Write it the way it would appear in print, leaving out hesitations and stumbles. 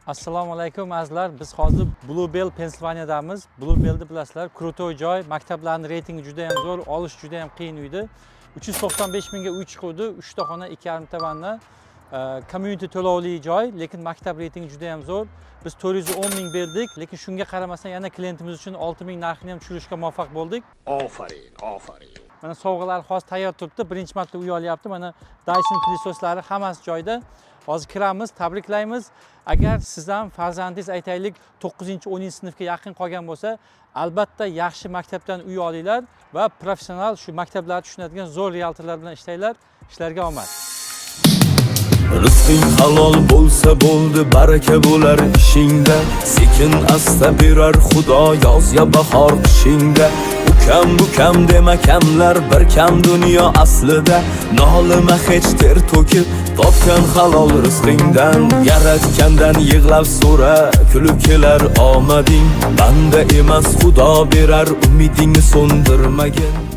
Assalomu alaykum azizlar. Biz hozir Bluebell Pensilvaniyadamiz. Bluebellni bilasizlar, krutoy joy, maktablarning reytingi juda ham zo'r, olish juda ham qiyin uydi. 395 mingga uy chiquvdi, 3 ta xona, 2,5 ta vanna. Community to'lovli joy, lekin maktab reytingi juda ham zo'r. Biz 410 ming berdik, lekin shunga qaramasdan yana klientimiz uchun 6 ming narxini ham tushirishga muvaffaq bo'ldik. Ofarin, ofarin. Mana sovg'alar hozir tayyor turibdi. Birinchi marta uy olyapti. Mana Dyson pilisoslari hammasi joyda. Hozir kiramiz, tabriklaymiz. Agar siz ham farzandingiz aytaylik 9-10-sinfga yaqin qolgan bo'lsa, albatta yaxshi maktabdan uy olinglar va professional shu maktablarda tushunadigan zo'r realtorlar bilan ishlanglar. Ishlarga omad. Rizqing halol bo'lsa bo'ldi, baraka bo'lar ishingda. Sekin asta berar Xudo yoz ya bahor qishingda. Bu kam dema kamlar, bir kam dunyo aslida. Nolima hech ter to'kib, topgan halol rizqingdan. Yaratgandan yig'lab so'ra, kulib kelar omading. Banda emas Xudo berar, umidingni so'ndirmagin.